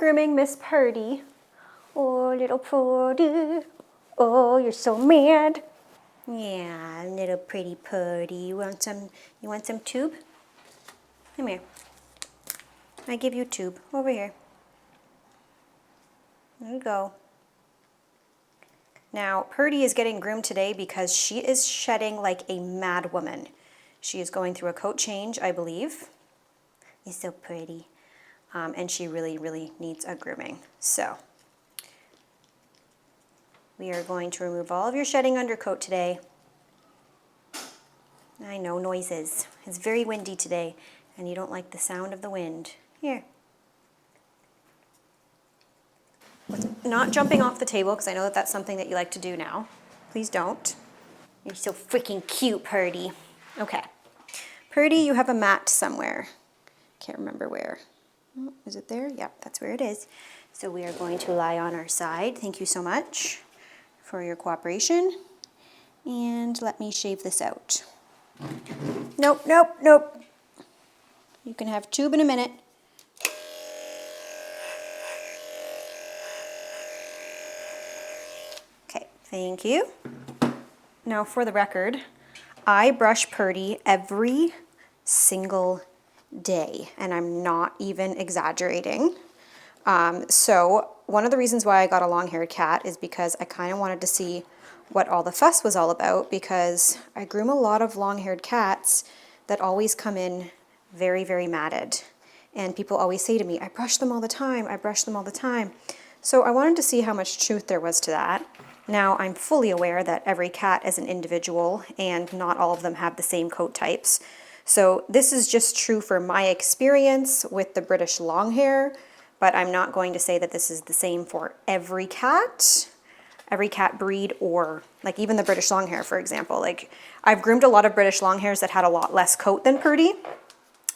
grooming Miss Purdy. Oh, little Purdy. Oh, you're so mad. Yeah, little pretty Purdy. You want some tube? Come here. I give you tube. Over here. There you go. Now, Purdy is getting groomed today because she is shedding like a mad woman. She is going through a coat change, I believe. It's so pretty. And she really, really needs a grooming. So, we are going to remove all of your shedding undercoat today. I know, noises. It's very windy today, and you don't like the sound of the wind. Here. Not jumping off the table, because I know that that's something that you like to do now. Please don't. You're so freaking cute, Purdy. Okay. Purdy, you have a mat somewhere. Can't remember where. Oh, is it there? Yep, that's where it is. So we are going to lie on our side. Thank you so much for your cooperation. And let me shave this out. Nope, nope, nope. You can have tube in a minute. Okay, thank you. Now for the record, I brush Purdy every single day, and I'm not even exaggerating. So one of the reasons why I got a long-haired cat is because I kind of wanted to see what all the fuss was all about, because I groom a lot of long-haired cats that always come in very, very matted. And people always say to me, I brush them all the time, I brush them all the time. So I wanted to see how much truth there was to that. Now, I'm fully aware that every cat is an individual and not all of them have the same coat types. So this is just true for my experience with the British Longhair, but I'm not going to say that this is the same for every cat breed, or like even the British Longhair, for example. Like, I've groomed a lot of British Longhairs that had a lot less coat than Purdy,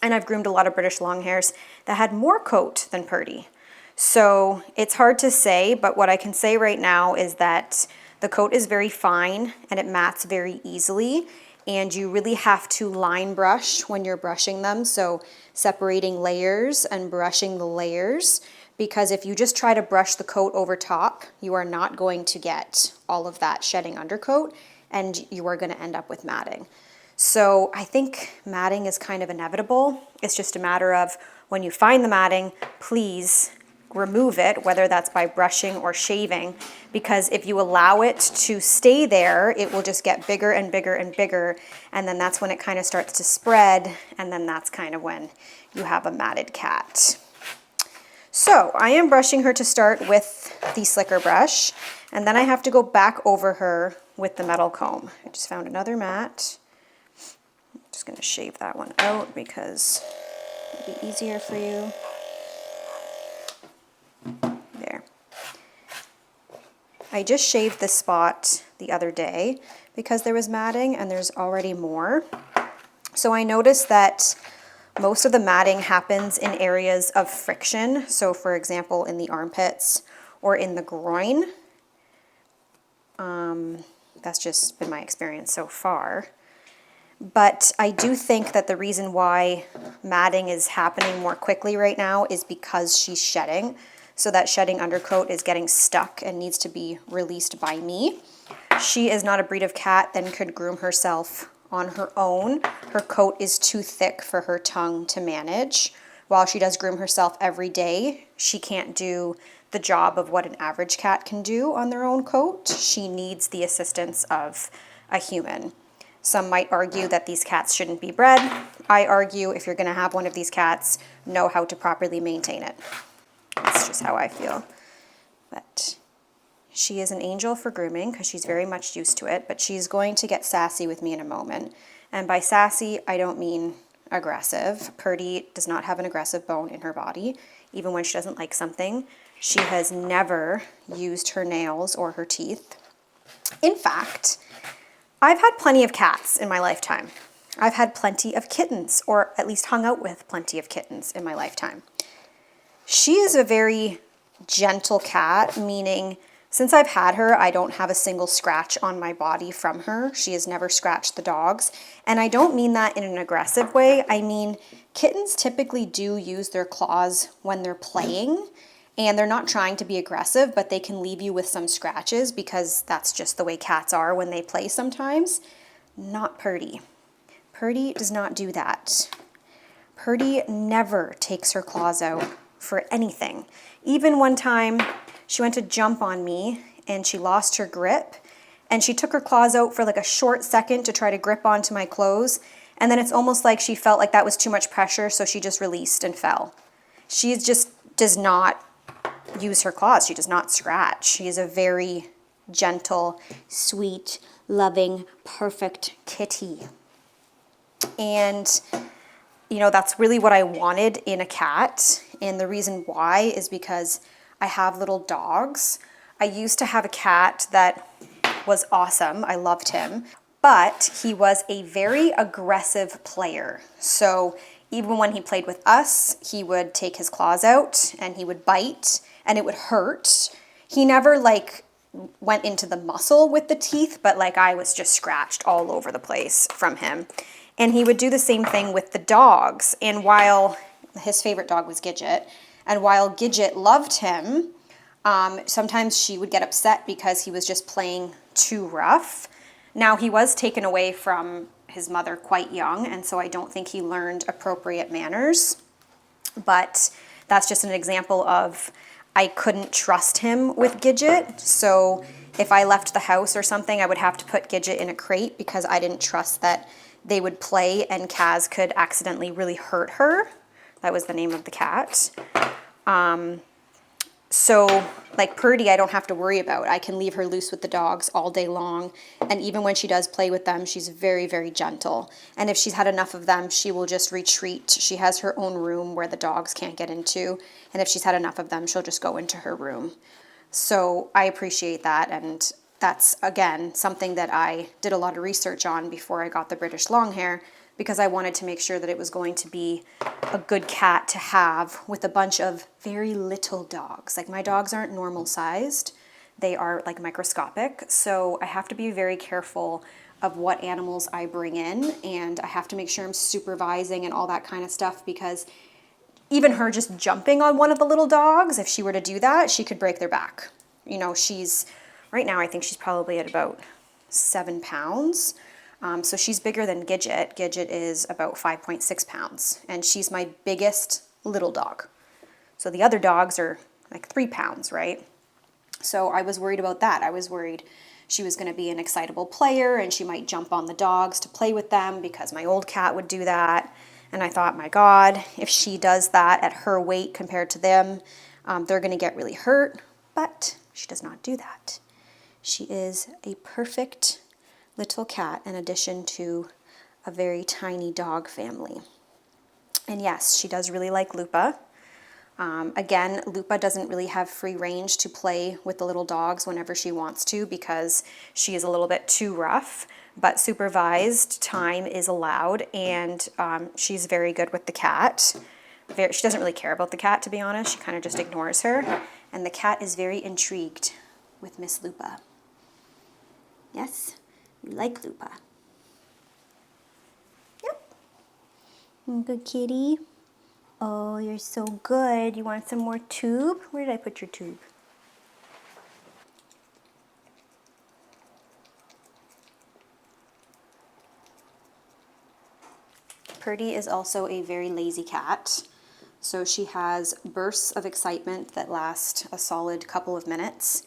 and I've groomed a lot of British Longhairs that had more coat than Purdy. So it's hard to say, but what I can say right now is that the coat is very fine and it mats very easily, and you really have to line brush when you're brushing them, so separating layers and brushing the layers, because if you just try to brush the coat over top, you are not going to get all of that shedding undercoat, and you are going to end up with matting. So I think matting is kind of inevitable. It's just a matter of when you find the matting, please remove it, whether that's by brushing or shaving, because if you allow it to stay there, it will just get bigger and bigger and bigger, and then that's when it kind of starts to spread, and then that's kind of when you have a matted cat. So I am brushing her to start with the slicker brush, and then I have to go back over her with the metal comb. I just found another mat. I'm just going to shave that one out because it'll be easier for you. There. I just shaved this spot the other day because there was matting, and there's already more. So I noticed that most of the matting happens in areas of friction. So for example, in the armpits or in the groin. That's just been my experience so far. But I do think that the reason why matting is happening more quickly right now is because she's shedding. So that shedding undercoat is getting stuck and needs to be released by me. She is not a breed of cat that could groom herself on her own. Her coat is too thick for her tongue to manage. While she does groom herself every day, she can't do the job of what an average cat can do on their own coat. She needs the assistance of a human. Some might argue that these cats shouldn't be bred. I argue if you're going to have one of these cats, know how to properly maintain it. That's just how I feel. But she is an angel for grooming because she's very much used to it, but she's going to get sassy with me in a moment. And by sassy, I don't mean aggressive. Purdy does not have an aggressive bone in her body. Even when she doesn't like something, she has never used her nails or her teeth. In fact, I've had plenty of cats in my lifetime. I've had plenty of kittens, or at least hung out with plenty of kittens in my lifetime. She is a very gentle cat, meaning since I've had her, I don't have a single scratch on my body from her. She has never scratched the dogs. And I don't mean that in an aggressive way. I mean, kittens typically do use their claws when they're playing. And they're not trying to be aggressive, but they can leave you with some scratches because that's just the way cats are when they play sometimes. Not Purdy. Purdy does not do that. Purdy never takes her claws out for anything. Even one time she went to jump on me and she lost her grip and she took her claws out for like a short second to try to grip onto my clothes. And then it's almost like she felt like that was too much pressure, so she just released and fell. She just does not use her claws. She does not scratch. She is a very gentle, sweet, loving, perfect kitty. And you know, that's really what I wanted in a cat. And the reason why is because I have little dogs. I used to have a cat that was awesome. I loved him, but he was a very aggressive player. So even when he played with us, he would take his claws out and he would bite and it would hurt. He never like went into the muscle with the teeth, but like I was just scratched all over the place from him. And he would do the same thing with the dogs. And while his favorite dog was Gidget, and while Gidget loved him, sometimes she would get upset because he was just playing too rough. Now, he was taken away from his mother quite young, and so I don't think he learned appropriate manners. But that's just an example of I couldn't trust him with Gidget. So if I left the house or something, I would have to put Gidget in a crate because I didn't trust that they would play and Kaz could accidentally really hurt her. That was the name of the cat. So like Purdy, I don't have to worry about. I can leave her loose with the dogs all day long. And even when she does play with them, she's very, very gentle. And if she's had enough of them, she will just retreat. She has her own room where the dogs can't get into. And if she's had enough of them, she'll just go into her room. So I appreciate that. And that's, again, something that I did a lot of research on before I got the British Longhair, because I wanted to make sure that it was going to be a good cat to have with a bunch of very little dogs. Like my dogs aren't normal sized. They are like microscopic. So I have to be very careful of what animals I bring in, and I have to make sure I'm supervising and all that kind of stuff, because even her just jumping on one of the little dogs, if she were to do that, she could break their back. You know, right now I think she's probably at about 7 pounds. So she's bigger than Gidget. Gidget is about 5.6 pounds, and she's my biggest little dog. So the other dogs are like 3 pounds, right? So I was worried about that. I was worried she was going to be an excitable player and she might jump on the dogs to play with them, because my old cat would do that. And I thought, my God, if she does that at her weight compared to them, they're going to get really hurt. But she does not do that. She is a perfect little cat in addition to a very tiny dog family. And yes, she does really like Lupa. Again, Lupa doesn't really have free range to play with the little dogs whenever she wants to, because she is a little bit too rough, but supervised time is allowed, and she's very good with the cat. She doesn't really care about the cat, to be honest. She kind of just ignores her, and the cat is very intrigued with Miss Lupa. Yes? You like Lupa? Yep. Good kitty. Oh, you're so good. You want some more tube? Where did I put your tube? Purdy is also a very lazy cat. So she has bursts of excitement that last a solid couple of minutes,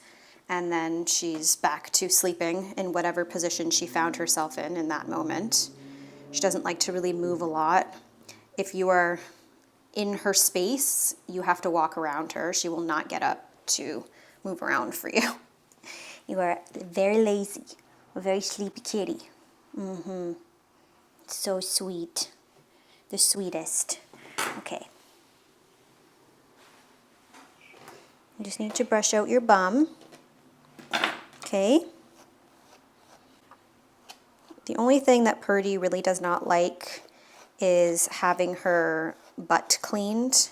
and then she's back to sleeping in whatever position she found herself in that moment. She doesn't like to really move a lot. If you are in her space, you have to walk around her. She will not get up to move around for you. You are very lazy, a very sleepy kitty. So sweet. The sweetest. Okay. You just need to brush out your bum. Okay. The only thing that Purdy really does not like is having her butt cleaned.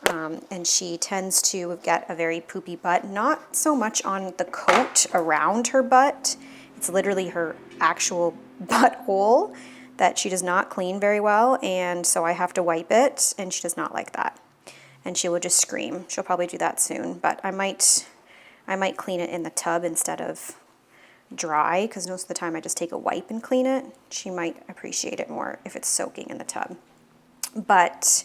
And she tends to get a very poopy butt, not so much on the coat around her butt. It's literally her actual butthole that she does not clean very well, and so I have to wipe it, and she does not like that. and she will just scream. She'll probably do that soon, but I might clean it in the tub instead of dry, because most of the time I just take a wipe and clean it. She might appreciate it more if it's soaking in the tub. But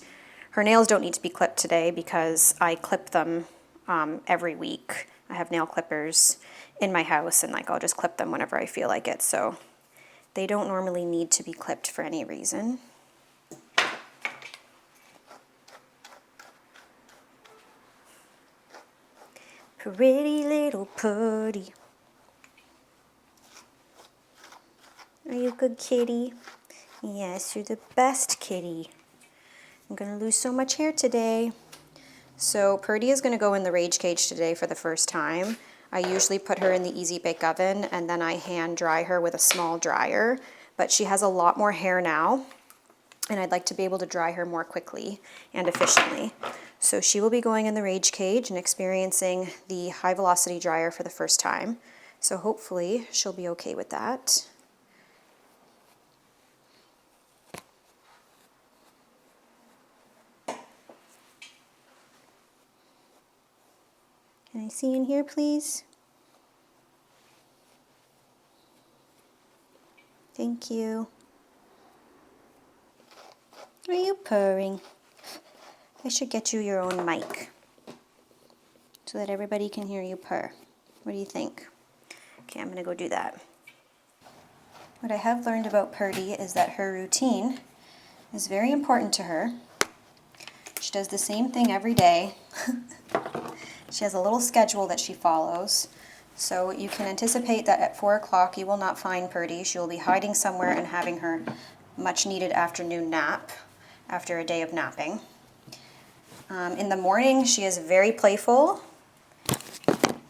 her nails don't need to be clipped today because I clip them every week. I have nail clippers in my house, and like I'll just clip them whenever I feel like it, so they don't normally need to be clipped for any reason. Pretty little Purdy. Are you a good kitty? Yes, you're the best kitty. I'm gonna lose so much hair today. So Purdy is gonna go in the rage cage today for the first time. I usually put her in the Easy Bake Oven and then I hand dry her with a small dryer, but she has a lot more hair now and I'd like to be able to dry her more quickly and efficiently. So she will be going in the rage cage and experiencing the high velocity dryer for the first time. So hopefully she'll be okay with that. Can I see in here, please? Thank you. Are you purring? I should get you your own mic so that everybody can hear you purr. What do you think? Okay, I'm gonna go do that. What I have learned about Purdy is that her routine is very important to her. She does the same thing every day. She has a little schedule that she follows. So you can anticipate that at 4 o'clock you will not find Purdy. She will be hiding somewhere and having her much needed afternoon nap after a day of napping. In the morning she is very playful.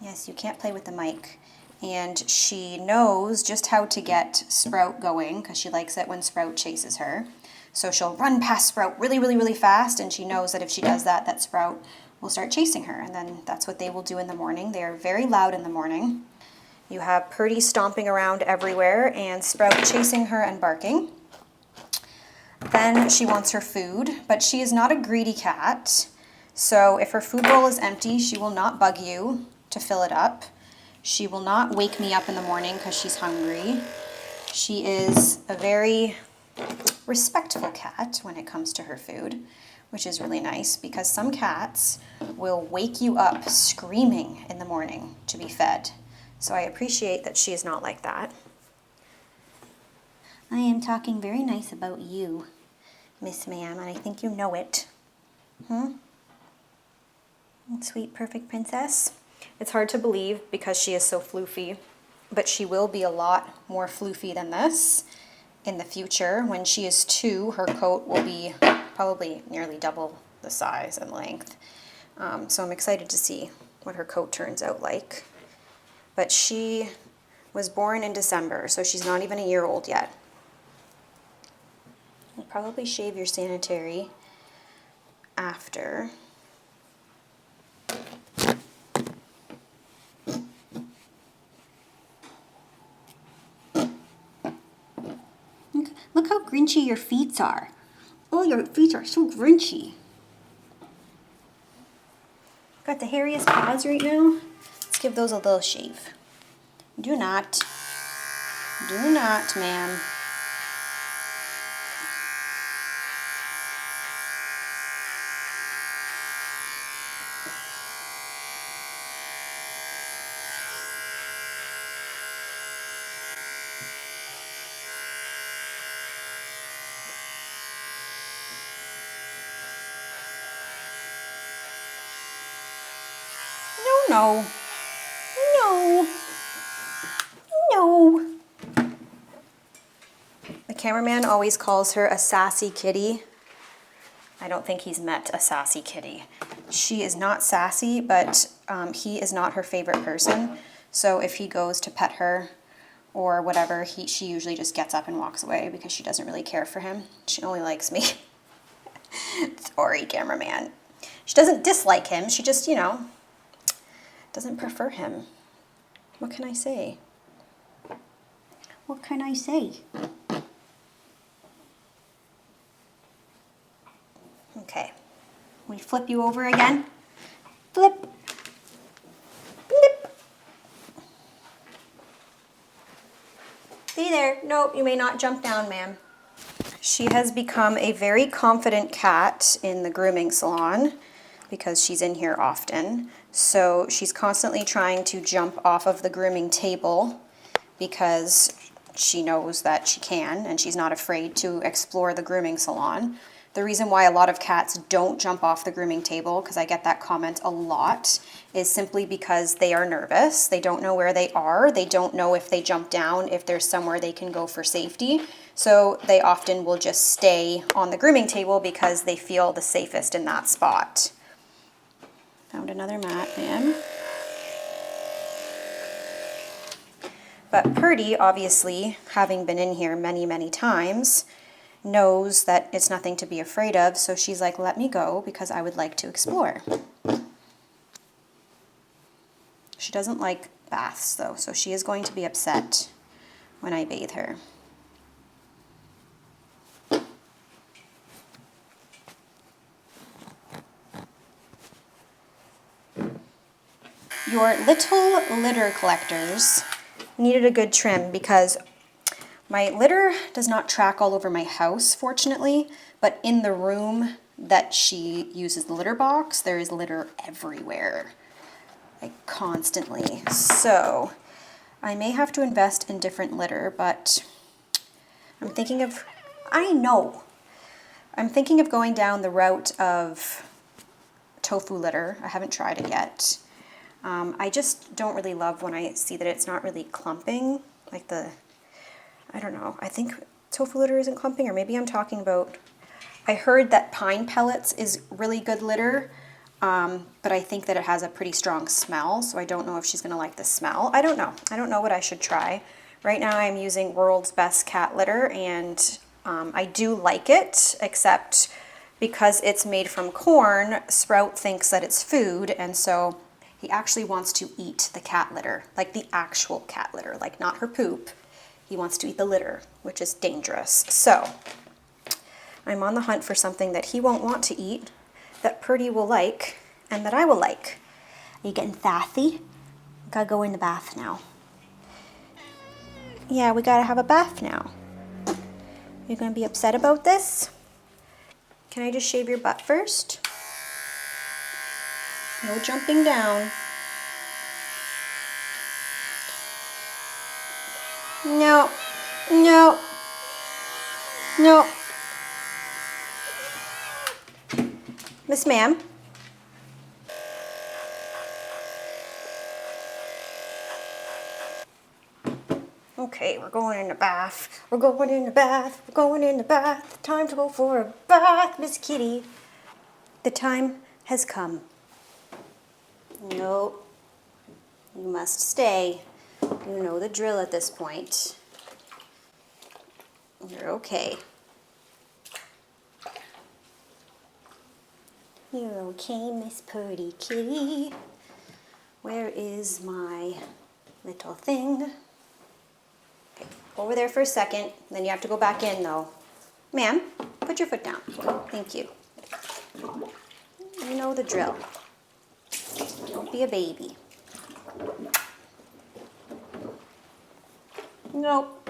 Yes, you can't play with the mic. And she knows just how to get Sprout going because she likes it when Sprout chases her. So she'll run past Sprout really, really, really fast, and she knows that if she does that, that Sprout will start chasing her, and then that's what they will do in the morning. They are very loud in the morning. You have Purdy stomping around everywhere and Sprout chasing her and barking. Then she wants her food, but she is not a greedy cat. So if her food bowl is empty, she will not bug you to fill it up. She will not wake me up in the morning because she's hungry. She is a very respectful cat when it comes to her food, which is really nice because some cats will wake you up screaming in the morning to be fed. So I appreciate that she is not like that. I am talking very nice about you, Miss Ma'am, and I think you know it. Sweet, perfect princess. It's hard to believe because she is so floofy, but she will be a lot more floofy than this in the future. When she is 2, her coat will be probably nearly double the size and length. So I'm excited to see what her coat turns out like. But she was born in December, so she's not even a year old yet. You'll probably shave your sanitary after. Look how grinchy your feet are. Oh, your feet are so grinchy. Got the hairiest paws right now. Let's give those a little shave. Do not, ma'am. No. The cameraman always calls her a sassy kitty. I don't think he's met a sassy kitty. She is not sassy, but he is not her favorite person. So if he goes to pet her or whatever, she usually just gets up and walks away because she doesn't really care for him. She only likes me. Sorry, cameraman. She doesn't dislike him. She just, doesn't prefer him. What can I say? What can I say? Okay. We flip you over again. Flip. Flip. Stay there. Nope, you may not jump down, ma'am. She has become a very confident cat in the grooming salon because she's in here often. So she's constantly trying to jump off of the grooming table because she knows that she can and she's not afraid to explore the grooming salon. The reason why a lot of cats don't jump off the grooming table, because I get that comment a lot, is simply because they are nervous. They don't know where they are. They don't know if they jump down, if there's somewhere they can go for safety. So they often will just stay on the grooming table because they feel the safest in that spot. Found another mat, ma'am. But Purdy, obviously, having been in here many, many times, knows that it's nothing to be afraid of, so she's like, let me go because I would like to explore. She doesn't like baths though, so she is going to be upset when I bathe her. Your little litter collectors needed a good trim because my litter does not track all over my house, fortunately, but in the room that she uses the litter box, there is litter everywhere, like constantly. So I may have to invest in different litter, but I'm thinking of, I'm thinking of going down the route of tofu litter. I haven't tried it yet. I just don't really love when I see that it's not really clumping, like I don't know, I think tofu litter isn't clumping, or maybe I'm talking about, I heard that pine pellets is really good litter, but I think that it has a pretty strong smell, so I don't know if she's going to like the smell. I don't know. I don't know what I should try. Right now I'm using World's Best Cat Litter, and I do like it, except because it's made from corn, Sprout thinks that it's food, and so he actually wants to eat the cat litter, like the actual cat litter, like not her poop. He wants to eat the litter, which is dangerous. So I'm on the hunt for something that he won't want to eat, that Purdy will like, and that I will like. Are you getting sassy? Gotta go in the bath now. Yeah, we gotta have a bath now. You're gonna be upset about this? Can I just shave your butt first? No jumping down. No, no, no. Miss Ma'am. Okay, we're going in the bath. We're going in the bath. We're going in the bath. Time to go for a bath, Miss Kitty. The time has come. No, you must stay. You know the drill at this point. You're okay. You're okay, Miss Purdy Kitty. Where is my little thing? Okay, over there for a second, then you have to go back in though. Ma'am, put your foot down. Thank you. You know the drill. Don't be a baby. Nope.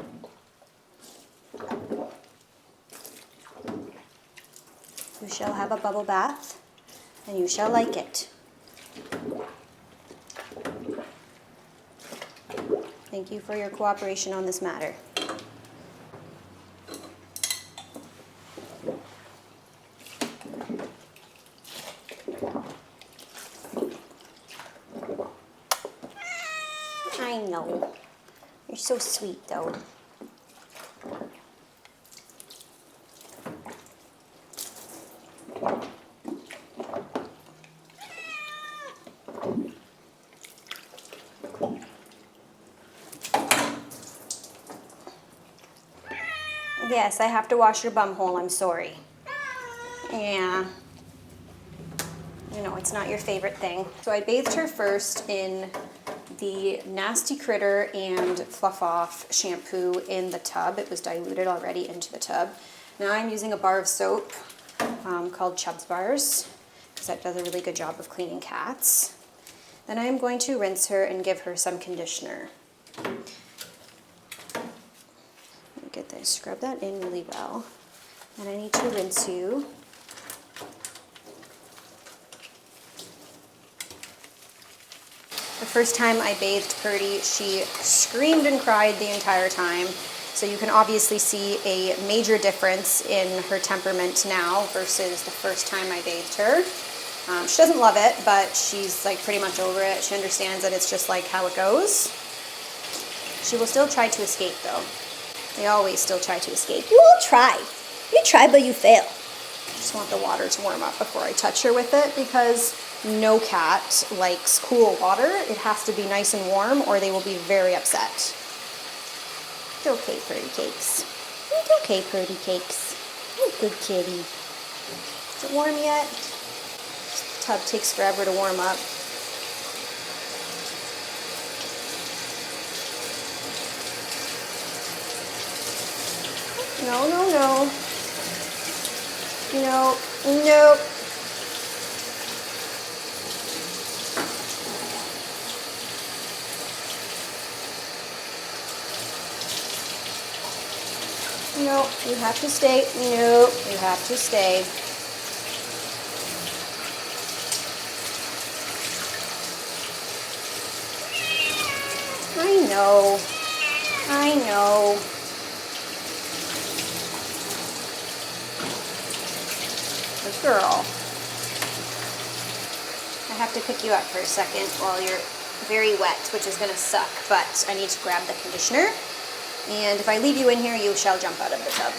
You shall have a bubble bath, and you shall like it. Thank you for your cooperation on this matter. I know. You're so sweet, though. Yes, I have to wash your bum hole. I'm sorry. Yeah. You know, it's not your favorite thing. So I bathed her first in the Nasty Critter and Fluff Off shampoo in the tub. It was diluted already into the tub. Now I'm using a bar of soap called Chubb's Bars, because that does a really good job of cleaning cats. Then I am going to rinse her and give her some conditioner. Get this, scrub that in really well. And I need to rinse you. The first time I bathed Purdy, she screamed and cried the entire time. So you can obviously see a major difference in her temperament now versus the first time I bathed her. She doesn't love it, but she's like pretty much over it. She understands that it's just like how it goes. She will still try to escape though. They always still try to escape. You will try. You try, but you fail. Just want the water to warm up before I touch her with it because no cat likes cool water. It has to be nice and warm or they will be very upset. It's okay, Purdy Cakes. It's okay, Purdy Cakes. You're a good kitty. Is it warm yet? This tub takes forever to warm up. No, no, no. No, no. No, you have to stay. No, you have to stay. I know. I know. Good girl. I have to pick you up for a second while you're very wet, which is going to suck, but I need to grab the conditioner. And if I leave you in here, you shall jump out of the tub.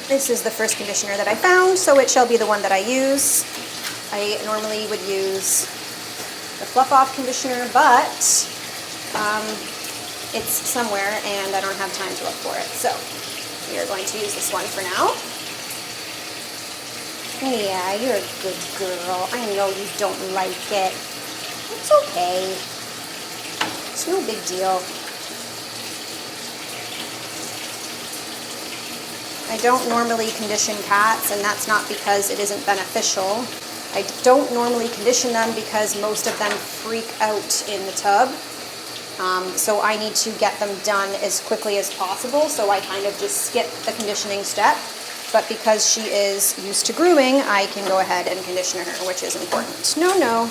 This is the first conditioner that I found, so it shall be the one that I use. I normally would use the Fluff Off conditioner, but it's somewhere and I don't have time to look for it. So we are going to use this one for now. Yeah, you're a good girl. I know you don't like it. It's okay. It's no big deal. I don't normally condition cats, and that's not because it isn't beneficial. I don't normally condition them because most of them freak out in the tub. So I need to get them done as quickly as possible, so I kind of just skip the conditioning step. But because she is used to grooming, I can go ahead and condition her, which is important. No, no.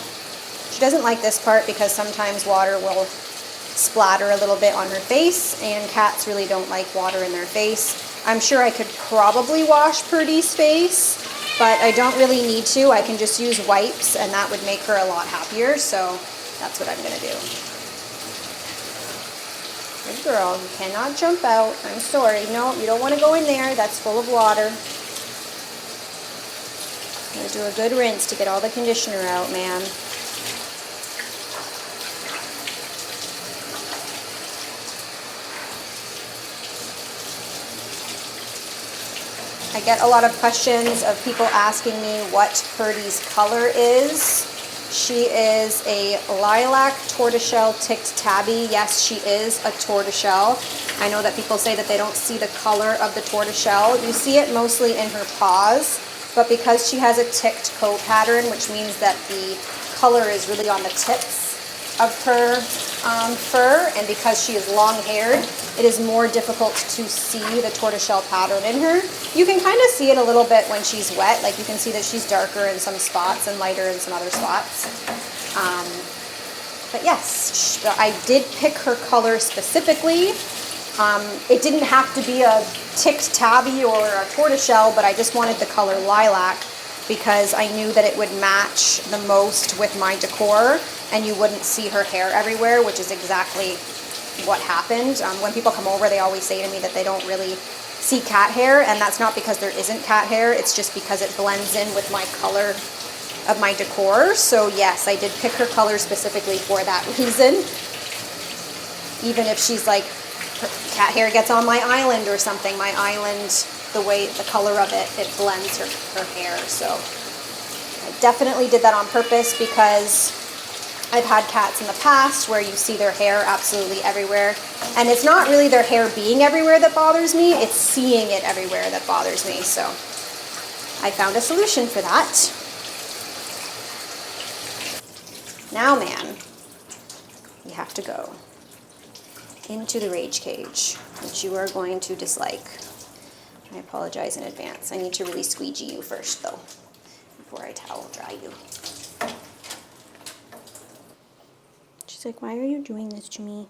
She doesn't like this part because sometimes water will splatter a little bit on her face, and cats really don't like water in their face. I'm sure I could probably wash Purdy's face, but I don't really need to. I can just use wipes, and that would make her a lot happier, so that's what I'm going to do. Good girl. You cannot jump out. I'm sorry. No, you don't want to go in there. That's full of water. I'm going to do a good rinse to get all the conditioner out, ma'am. I get a lot of questions of people asking me what Purdy's color is. She is a lilac tortoiseshell ticked tabby. Yes, she is a tortoiseshell. I know that people say that they don't see the color of the tortoiseshell. You see it mostly in her paws, but because she has a ticked coat pattern, which means that the color is really on the tips of her fur, and because she is long-haired, it is more difficult to see the tortoiseshell pattern in her. You can kind of see it a little bit when she's wet, like you can see that she's darker in some spots and lighter in some other spots. But yes, I did pick her color specifically. It didn't have to be a ticked tabby or a tortoiseshell, but I just wanted the color lilac because I knew that it would match the most with my decor and you wouldn't see her hair everywhere, which is exactly what happened. When people come over, they always say to me that they don't really see cat hair, and that's not because there isn't cat hair, it's just because it blends in with my color of my decor. So yes, I did pick her color specifically for that reason. Even if she's like, cat hair gets on my island or something, my island, the way, the color of it, it blends her hair. So I definitely did that on purpose because I've had cats in the past where you see their hair absolutely everywhere. And it's not really their hair being everywhere that bothers me, it's seeing it everywhere that bothers me. So I found a solution for that. Now, man, you have to go into the rage cage, which you are going to dislike. I apologize in advance. I need to really squeegee you first, though, before I towel dry you. She's like, why are you doing this to me?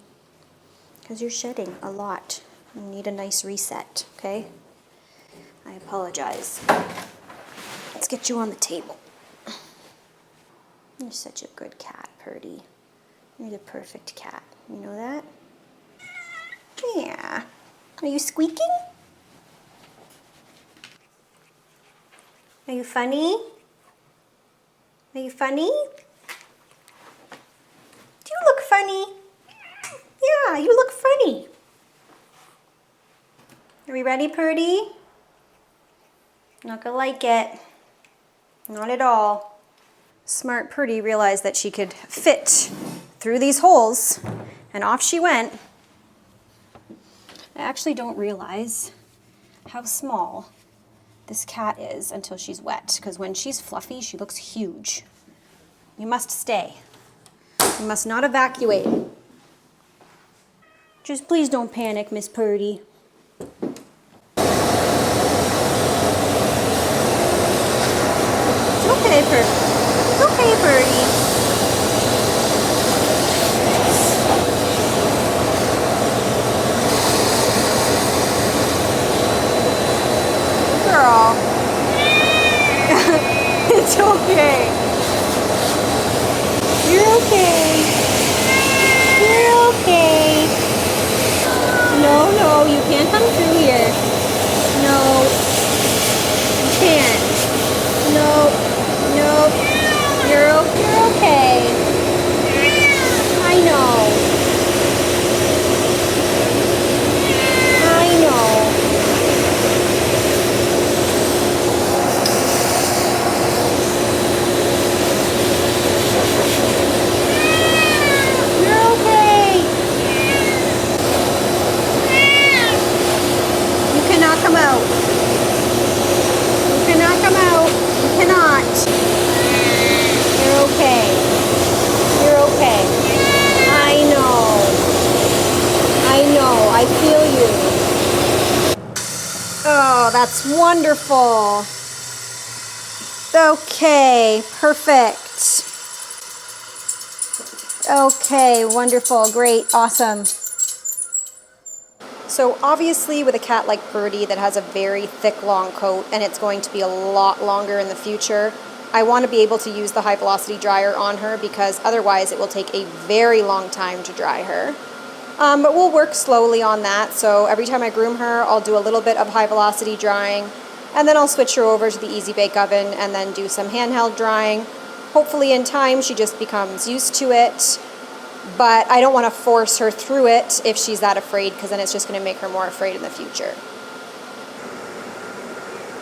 Because you're shedding a lot. You need a nice reset, okay? I apologize. Let's get you on the table. You're such a good cat, Purdy. You're the perfect cat. You know that? Yeah. Are you squeaking? Are you funny? Are you funny? Do you look funny? Yeah, you look funny. Are we ready, Purdy? Not gonna like it. Not at all. Smart Purdy realized that she could fit through these holes, and off she went. I actually don't realize how small this cat is until she's wet, because when she's fluffy, she looks huge. You must stay. You must not evacuate. Just please don't panic, Miss Purdy. It's okay, Purdy. It's okay, Purdy. Girl. It's okay. You're okay. You're okay. No, no, you can't come through here. No. You can't. No. No. You're okay. I know. I know. You're okay. You cannot come out. You cannot come out. You cannot. You're okay. You're okay. I know. I know. I feel you. Oh, that's wonderful. Okay, perfect. Okay, wonderful, great, awesome. So obviously with a cat like Purdy that has a very thick, long coat, and it's going to be a lot longer in the future, I want to be able to use the high velocity dryer on her, because otherwise it will take a very long time to dry her. But we'll work slowly on that. So every time I groom her, I'll do a little bit of high velocity drying, and then I'll switch her over to the easy bake oven and then do some handheld drying. Hopefully in time she just becomes used to it, but I don't want to force her through it if she's that afraid, because then it's just going to make her more afraid in the future.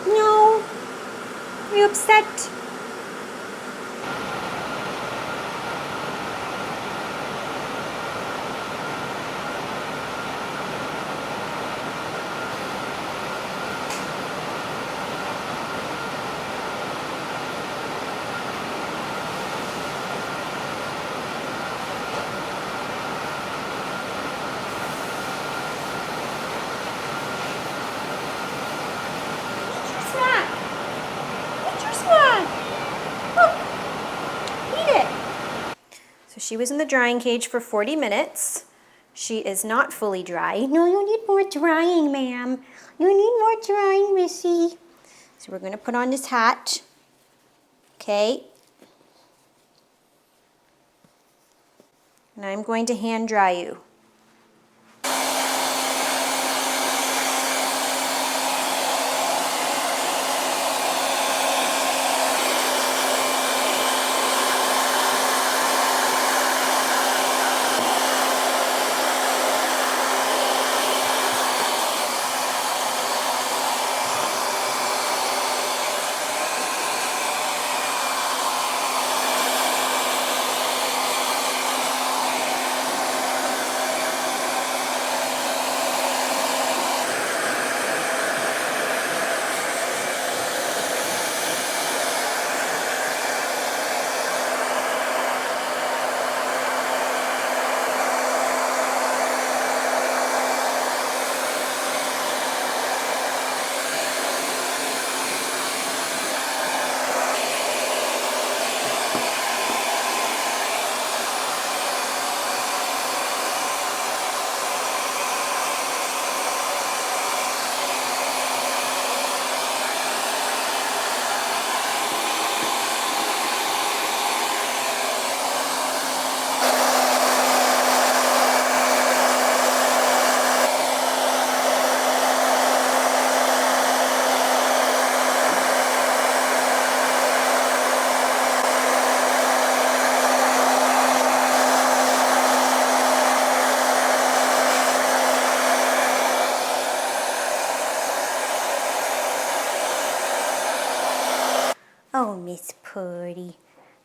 No. Are you upset? She was in the drying cage for 40 minutes. She is not fully dry. No, you need more drying, ma'am. You need more drying, Missy. So we're going to put on this hat. Okay. And I'm going to hand dry you.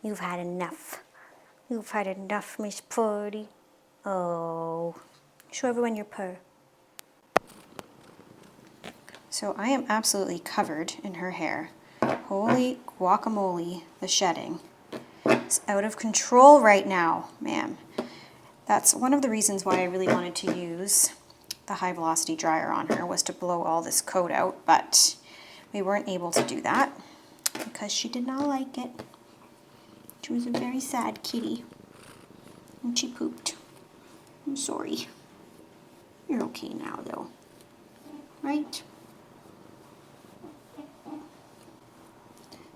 You've had enough. You've had enough, Miss Purdy. Oh. Show everyone your purr. So I am absolutely covered in her hair. Holy guacamole, the shedding. It's out of control right now, ma'am. That's one of the reasons why I really wanted to use the high velocity dryer on her, was to blow all this coat out, but we weren't able to do that because she did not like it. She was a very sad kitty, and she pooped. I'm sorry. You're okay now though, right?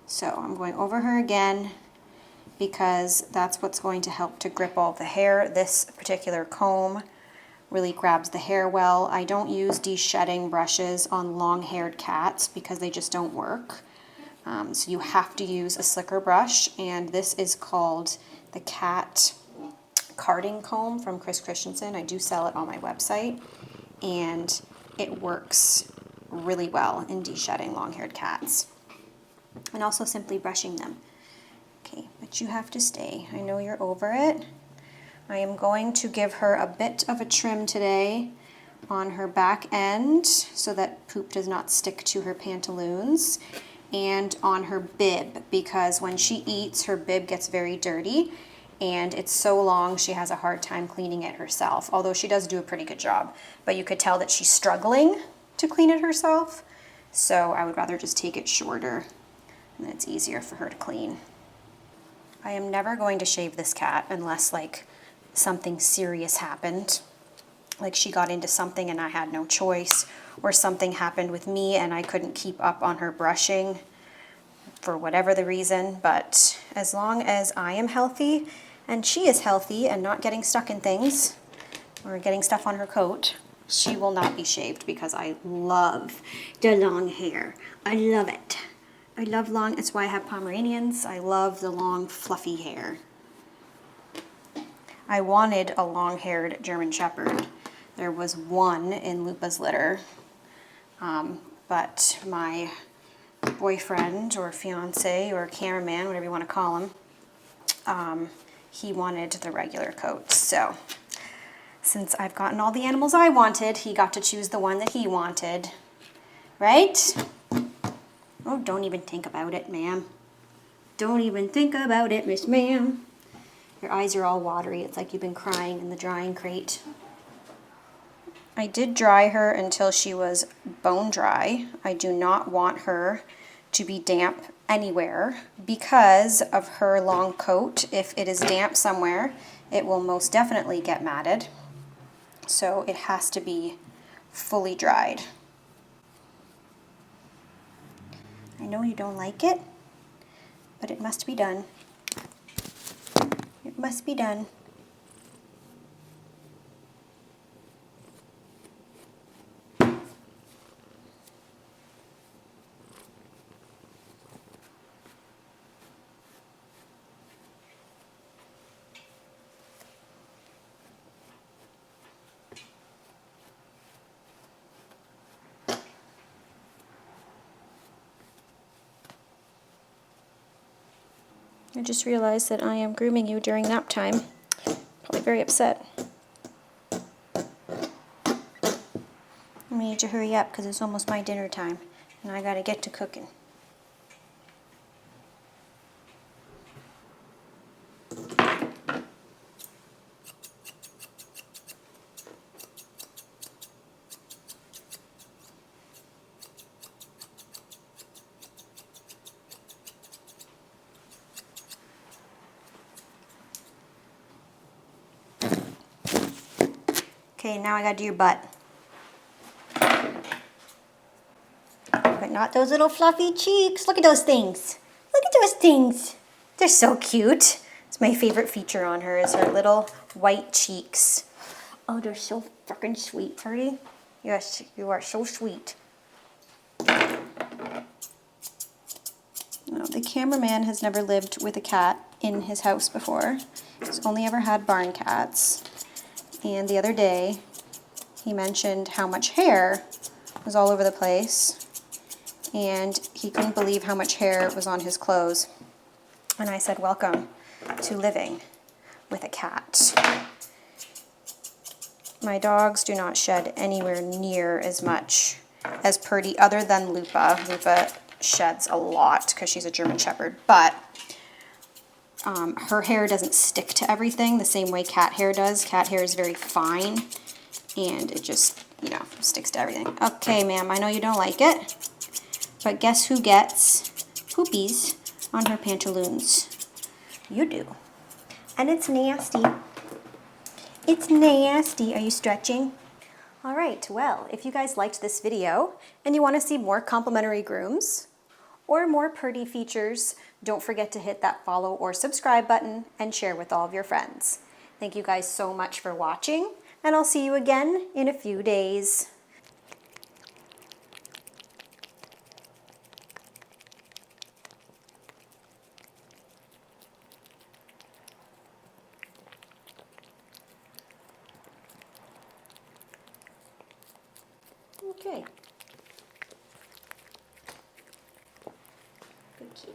So I'm going over her again because that's what's going to help to grip all the hair. This particular comb really grabs the hair well. I don't use deshedding brushes on long-haired cats because they just don't work. So you have to use a slicker brush, and this is called the Cat Carding Comb from Chris Christensen. I do sell it on my website, and it works really well in deshedding long-haired cats. And also simply brushing them. Okay, but you have to stay. I know you're over it. I am going to give her a bit of a trim today on her back end so that poop does not stick to her pantaloons, and on her bib, because when she eats, her bib gets very dirty and it's so long she has a hard time cleaning it herself, although she does do a pretty good job. But you could tell that she's struggling to clean it herself, so I would rather just take it shorter and it's easier for her to clean. I am never going to shave this cat unless like something serious happened, like she got into something and I had no choice, or something happened with me and I couldn't keep up on her brushing for whatever the reason. But as long as I am healthy and she is healthy and not getting stuck in things or getting stuff on her coat, she will not be shaved, because I love the long hair. I love it. I love long, that's why I have Pomeranians. I love the long fluffy hair. I wanted a long-haired German Shepherd. There was one in Lupa's litter, but my boyfriend or fiance or cameraman, whatever you want to call him, he wanted the regular coat. So since I've gotten all the animals I wanted, he got to choose the one that he wanted, right? Oh, don't even think about it, ma'am. Don't even think about it, Miss Ma'am. Your eyes are all watery. It's like you've been crying in the drying crate. I did dry her until she was bone dry. I do not want her to be damp anywhere because of her long coat. If it is damp somewhere, it will most definitely get matted. So it has to be fully dried. I know you don't like it, but it must be done. It must be done. I just realized that I am grooming you during nap time. Probably very upset. I need to hurry up because it's almost my dinner time and I gotta get to cooking. Okay, now I gotta do your butt. But not those little fluffy cheeks. Look at those things. Look at those things. They're so cute. It's my favorite feature on her is her little white cheeks. Oh, they're so freaking sweet, Purdy. Yes, you are so sweet. No, the cameraman has never lived with a cat in his house before. He's only ever had barn cats. And the other day, he mentioned how much hair was all over the place, and he couldn't believe how much hair was on his clothes. And I said, welcome to living with a cat. My dogs do not shed anywhere near as much as Purdy, other than Lupa. Lupa sheds a lot because she's a German Shepherd, but her hair doesn't stick to everything the same way cat hair does. Cat hair is very fine, and it just, you know, sticks to everything. Okay, ma'am, I know you don't like it, but guess who gets poopies on her pantaloons? You do. And it's nasty. It's nasty. Are you stretching? All right, well, if you guys liked this video and you want to see more complimentary grooms or more Purdy features, don't forget to hit that follow or subscribe button and share with all of your friends. Thank you guys so much for watching, and I'll see you again in a few days. Okay. Good kitty.